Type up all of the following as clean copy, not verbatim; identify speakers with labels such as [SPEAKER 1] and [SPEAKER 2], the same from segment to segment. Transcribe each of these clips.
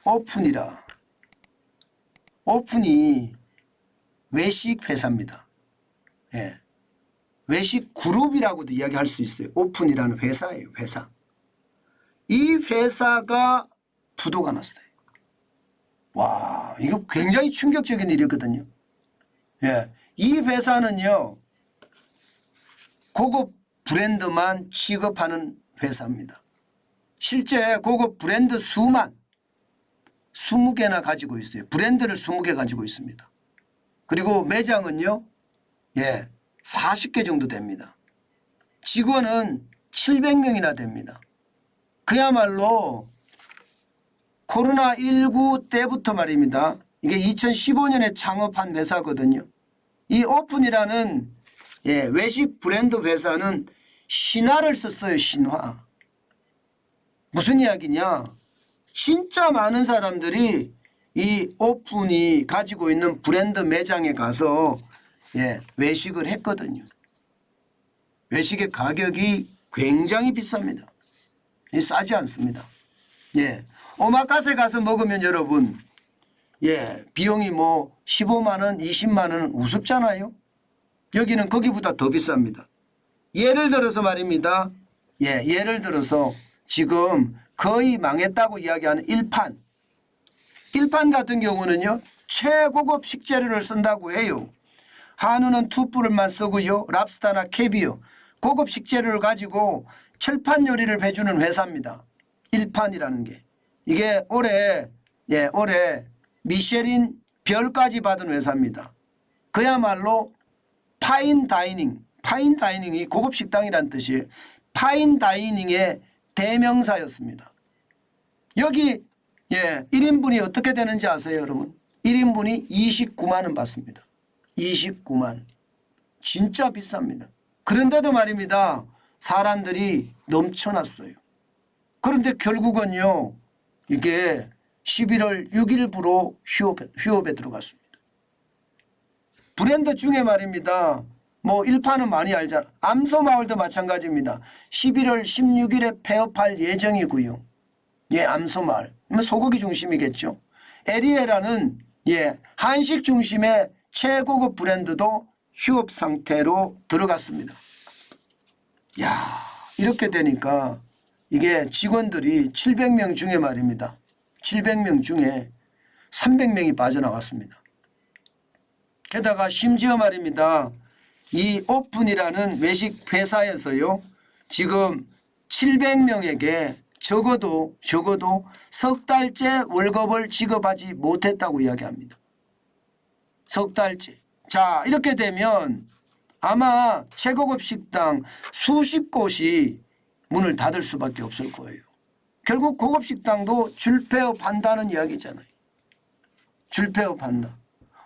[SPEAKER 1] 오픈이라. 오픈이 외식 회사입니다. 예. 외식 그룹이라고도 이야기할 수 있어요. 오픈이라는 회사예요. 회사. 이 회사가 부도가 났어요. 와, 이거 굉장히 충격적인 일이거든요. 예. 이 회사는요, 고급 브랜드만 취급하는 회사입니다. 실제 고급 브랜드 수만 20개나 가지고 있어요. 브랜드를 20개 가지고 있습니다. 그리고 매장은요, 예, 40개 정도 됩니다. 직원은 700명이나 됩니다. 그야말로 코로나19 때부터 말입니다. 이게 2015년에 창업한 회사거든요. 이 오픈이라는 예, 외식 브랜드 회사는 신화를 썼어요. 신화. 무슨 이야기냐. 진짜 많은 사람들이 이 오픈이 가지고 있는 브랜드 매장에 가서 예, 외식을 했거든요. 외식의 가격이 굉장히 비쌉니다. 싸지 않습니다. 예, 오마카세 가서 먹으면 여러분 예, 비용이 뭐 15만 원, 20만 원은 우습잖아요. 여기는 거기보다 더 비쌉니다. 예를 들어서 말입니다. 예, 예를 들어서 지금 거의 망했다고 이야기하는 일판 같은 경우는요, 최고급 식재료를 쓴다고 해요. 한우는 투뿔만 쓰고요, 랍스타나 캐비어 고급 식재료를 가지고 철판 요리를 해주는 회사입니다. 일판이라는 게. 이게 올해 미쉐린 별까지 받은 회사입니다. 그야말로 파인 다이닝이 고급 식당이란 뜻이에요. 파인 다이닝의 대명사였습니다. 여기 예, 1인분이 어떻게 되는지 아세요, 여러분? 1인분이 29만 원 받습니다. 29만. 진짜 비쌉니다. 그런데도 말입니다. 사람들이 넘쳐났어요. 그런데 결국은요, 이게 11월 6일부로 휴업에 들어갔습니다. 브랜드 중에 말입니다. 뭐 일파는 많이 알잖아. 암소마을도 마찬가지입니다. 11월 16일에 폐업할 예정이고요. 예, 암소마을. 소고기 중심이겠죠. 에리에라는 예, 한식 중심의 최고급 브랜드도 휴업 상태로 들어갔습니다. 야, 이렇게 되니까 이게 직원들이 700명 중에 말입니다. 700명 중에 300명이 빠져나갔습니다. 게다가 심지어 말입니다. 이 오픈이라는 외식 회사에서요, 지금 700명에게 적어도 석 달째 월급을 지급하지 못했다고 이야기합니다. 석 달째. 자, 이렇게 되면 아마 최고급 식당 수십 곳이 문을 닫을 수밖에 없을 거예요. 결국 고급 식당도 줄폐업한다는 이야기잖아요. 줄폐업한다.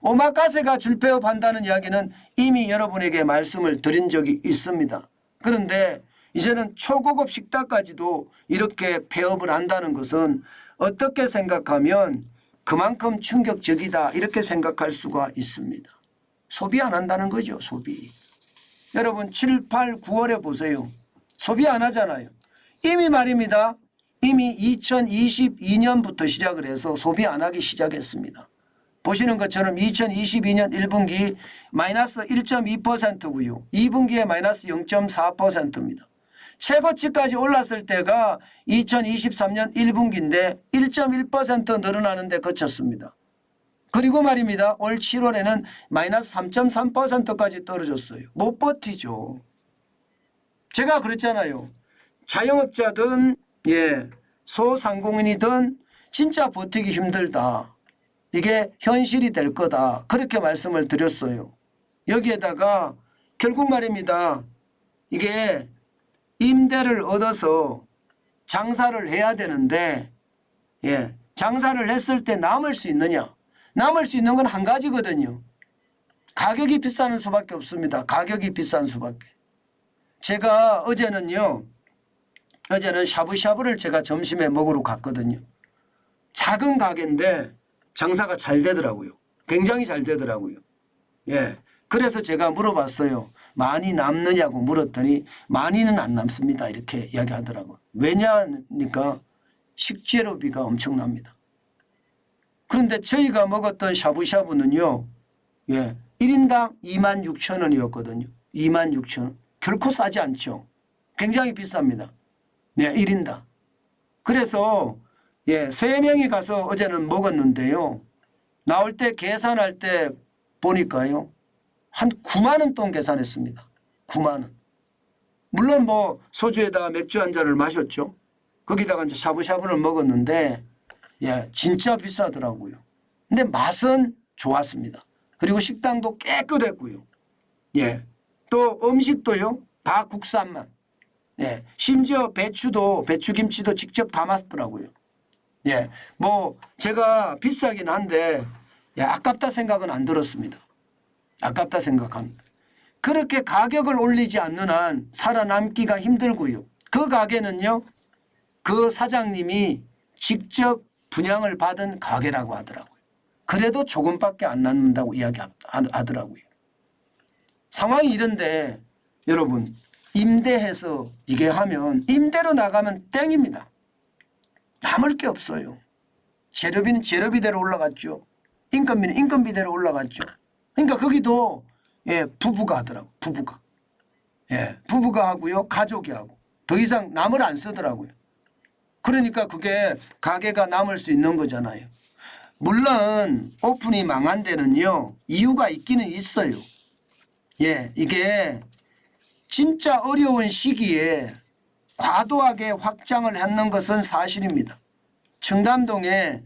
[SPEAKER 1] 오마카세가 줄폐업한다는 이야기는 이미 여러분에게 말씀을 드린 적이 있습니다. 그런데 이제는 초고급 식당까지도 이렇게 폐업을 한다는 것은 어떻게 생각하면 그만큼 충격적이다, 이렇게 생각할 수가 있습니다. 소비 안 한다는 거죠. 소비. 여러분 7, 8, 9월에 보세요. 소비 안 하잖아요. 이미 말입니다. 이미 2022년부터 시작을 해서 소비 안 하기 시작했습니다. 보시는 것처럼 2022년 1분기 마이너스 1.2%고요. 2분기에 마이너스 0.4%입니다. 최고치까지 올랐을 때가 2023년 1분기인데 1.1% 늘어나는 데 그쳤습니다. 그리고 말입니다. 올 7월에는 마이너스 3.3%까지 떨어졌어요. 못 버티죠. 제가 그랬잖아요. 자영업자든 예, 소상공인이든 진짜 버티기 힘들다. 이게 현실이 될 거다. 그렇게 말씀을 드렸어요. 여기에다가 결국 말입니다. 이게 임대를 얻어서 장사를 해야 되는데 예, 장사를 했을 때 남을 수 있느냐. 남을 수 있는 건 한 가지거든요. 가격이 비싸는 수밖에 없습니다. 가격이 비싼 수밖에. 제가 어제는 샤브샤브를 제가 점심에 먹으러 갔거든요. 작은 가게인데 장사가 잘 되더라고요. 굉장히 잘 되더라고요. 예. 그래서 제가 물어봤어요. 많이 남느냐고 물었더니 많이는 안 남습니다. 이렇게 이야기하더라고요. 왜냐니까 식재료비가 엄청납니다. 그런데 저희가 먹었던 샤브샤브는요. 예, 1인당 26,000원이었거든요. 26,000원. 결코 싸지 않죠. 굉장히 비쌉니다. 네, 1인당. 그래서 예, 3명이 가서 어제는 먹었는데요. 나올 때 계산할 때 보니까요. 한 9만 원 돈 계산했습니다. 9만 원. 물론 뭐 소주에다가 맥주 한 잔을 마셨죠. 거기다가 이제 샤브샤브를 먹었는데 예, 진짜 비싸더라고요. 근데 맛은 좋았습니다. 그리고 식당도 깨끗했고요. 예. 또 음식도요. 다 국산만. 예. 심지어 배추김치도 직접 담았더라고요. 예. 뭐 제가 비싸긴 한데 예, 아깝다 생각은 안 들었습니다. 아깝다 생각합니다. 그렇게 가격을 올리지 않는 한 살아남기가 힘들고요. 그 가게는요. 그 사장님이 직접 분양을 받은 가게라고 하더라고요. 그래도 조금밖에 안 남는다고 이야기하더라고요. 상황이 이런데 여러분 임대해서 이게 하면 임대로 나가면 땡입니다. 남을 게 없어요. 재료비는 재료비대로 올라갔죠. 인건비는 인건비대로 올라갔죠. 그러니까 거기도 예, 부부가 하더라고요. 부부가. 예, 부부가 하고요. 가족이 하고. 더 이상 남을 안 쓰더라고요. 그러니까 그게 가게가 남을 수 있는 거잖아요. 물론 오픈이 망한 데는요. 이유가 있기는 있어요. 예, 이게 진짜 어려운 시기에 과도하게 확장을 했는 것은 사실입니다. 청담동에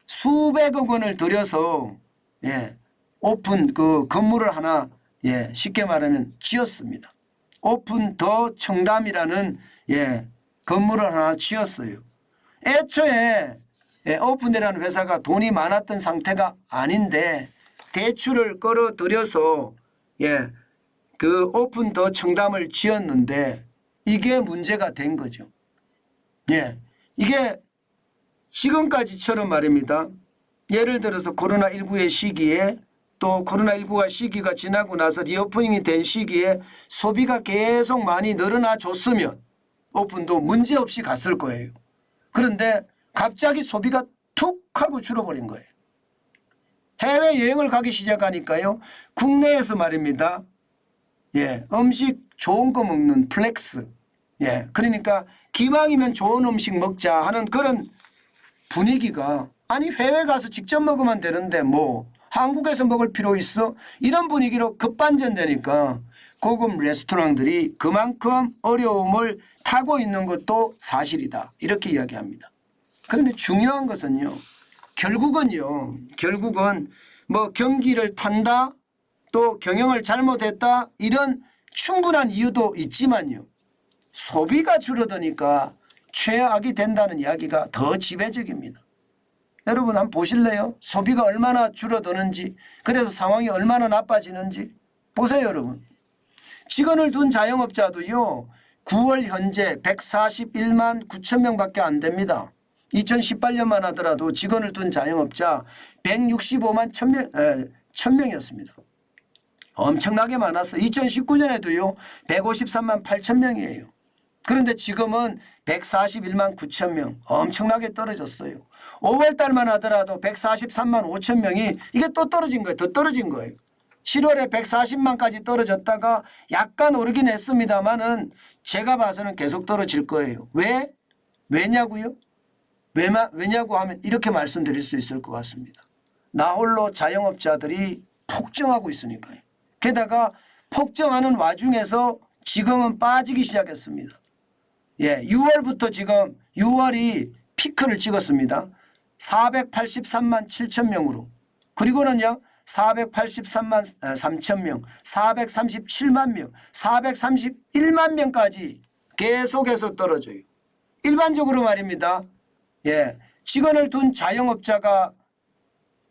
[SPEAKER 1] 수백억 원을 들여서 예, 오픈 그 건물을 하나 예, 쉽게 말하면 지었습니다. 오픈 더 청담이라는 예, 건물을 하나 지었어요. 애초에 예, 오픈이라는 회사가 돈이 많았던 상태가 아닌데 대출을 끌어들여서 예, 그 오픈 더 청담을 지었는데 이게 문제가 된 거죠. 예, 이게 지금까지처럼 말입니다. 예를 들어서 코로나19의 시기에 또 코로나19가 시기가 지나고 나서 리오프닝이 된 시기에 소비가 계속 많이 늘어나 줬으면 오픈도 문제없이 갔을 거예요. 그런데 갑자기 소비가 툭 하고 줄어버린 거예요. 해외여행을 가기 시작하니까요. 국내에서 말입니다. 예, 음식 좋은 거 먹는 플렉스. 예, 그러니까 기왕이면 좋은 음식 먹자 하는 그런 분위기가 아니 해외 가서 직접 먹으면 되는데 뭐 한국에서 먹을 필요 있어? 이런 분위기로 급반전되니까 고급 레스토랑들이 그만큼 어려움을 타고 있는 것도 사실이다. 이렇게 이야기합니다. 그런데 중요한 것은요. 결국은 뭐 경기를 탄다 또 경영을 잘못했다 이런 충분한 이유도 있지만요. 소비가 줄어드니까 최악이 된다는 이야기가 더 지배적입니다. 여러분 한번 보실래요? 소비가 얼마나 줄어드는지 그래서 상황이 얼마나 나빠지는지 보세요 여러분. 직원을 둔 자영업자도요. 9월 현재 141만 9천 명밖에 안 됩니다. 2018년만 하더라도 직원을 둔 자영업자 165만 1,000명이었습니다. 엄청나게 많았어요. 2019년에도요. 153만 8천 명이에요. 그런데 지금은 141만 9천 명 엄청나게 떨어졌어요. 5월 달만 하더라도 143만 5천 명이 이게 또 떨어진 거예요. 더 떨어진 거예요. 7월에 140만까지 떨어졌다가 약간 오르긴 했습니다만은 제가 봐서는 계속 떨어질 거예요. 왜? 왜냐고요? 왜냐고 하면 이렇게 말씀드릴 수 있을 것 같습니다. 나홀로 자영업자들이 폭증하고 있으니까요. 게다가 폭증하는 와중에서 지금은 빠지기 시작했습니다. 예, 6월부터 지금 6월이 피크를 찍었습니다. 483만 7천 명으로 그리고는요 483만 3천 명, 437만 명, 431만 명까지 계속해서 떨어져요. 일반적으로 말입니다. 예, 직원을 둔 자영업자가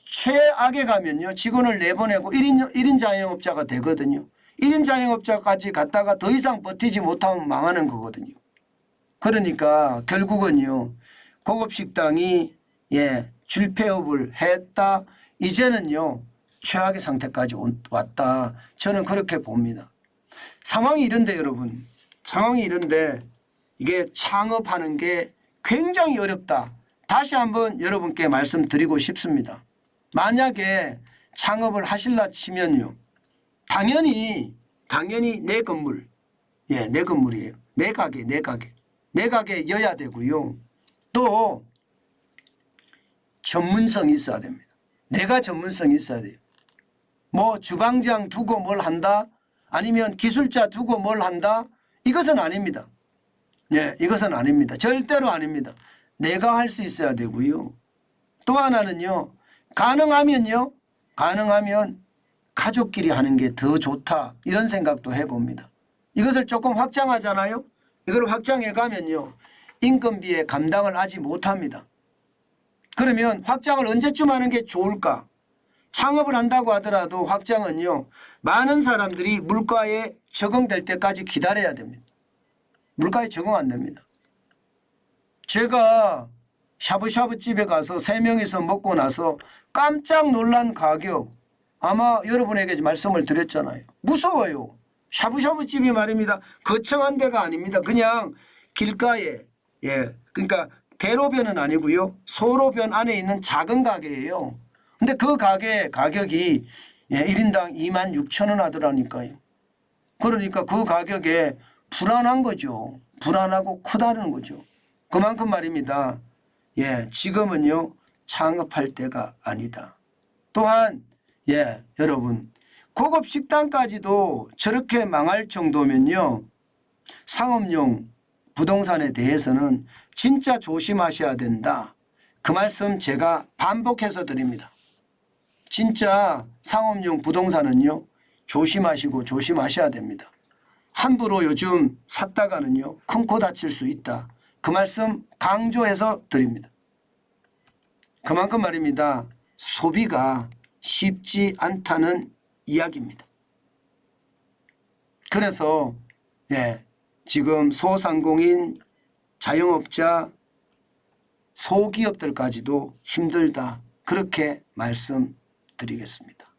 [SPEAKER 1] 최악에 가면요. 직원을 내보내고 1인 자영업자가 되거든요. 1인 자영업자까지 갔다가 더 이상 버티지 못하면 망하는 거거든요. 그러니까 결국은요. 고급식당이 예, 줄폐업을 했다. 이제는요. 최악의 상태까지 왔다. 저는 그렇게 봅니다. 상황이 이런데 여러분. 상황이 이런데 이게 창업하는 게 굉장히 어렵다. 다시 한번 여러분께 말씀드리고 싶습니다. 만약에 창업을 하실라 치면요. 당연히 내 건물, 예, 내 건물이에요. 내 가게여야 되고요. 또 전문성이 있어야 됩니다. 내가 전문성이 있어야 돼요. 뭐 주방장 두고 뭘 한다? 아니면 기술자 두고 뭘 한다? 이것은 아닙니다. 예, 이것은 아닙니다. 절대로 아닙니다. 내가 할 수 있어야 되고요. 또 하나는요. 가능하면 가족끼리 하는 게 더 좋다. 이런 생각도 해봅니다. 이것을 조금 확장하잖아요. 이걸 확장해 가면요. 인건비의 감당을 하지 못합니다. 그러면 확장을 언제쯤 하는 게 좋을까? 창업을 한다고 하더라도 확장은요. 많은 사람들이 물가에 적응될 때까지 기다려야 됩니다. 물가에 적응 안 됩니다. 제가 샤브샤브 집에 가서 3명이서 먹고 나서 깜짝 놀란 가격, 아마 여러분에게 말씀을 드렸잖아요. 무서워요. 샤브샤브 집이 말입니다. 거창한 데가 아닙니다. 그냥 길가에, 예, 그러니까 대로변은 아니고요. 소로변 안에 있는 작은 가게예요. 근데 그 가게 가격이 1인당 26,000원 하더라니까요. 그러니까 그 가격에 불안한 거죠. 불안하고 크다는 거죠. 그만큼 말입니다. 예, 지금은요. 창업할 때가 아니다. 또한 예, 여러분 고급 식당까지도 저렇게 망할 정도면요. 상업용 부동산에 대해서는 진짜 조심하셔야 된다. 그 말씀 제가 반복해서 드립니다. 진짜 상업용 부동산은요. 조심하시고 조심하셔야 됩니다. 함부로 요즘 샀다가는요. 큰 코 다칠 수 있다. 그 말씀 강조해서 드립니다. 그만큼 말입니다. 소비가 쉽지 않다는 이야기입니다. 그래서 예, 지금 소상공인, 자영업자, 소기업들까지도 힘들다. 그렇게 말씀드리겠습니다.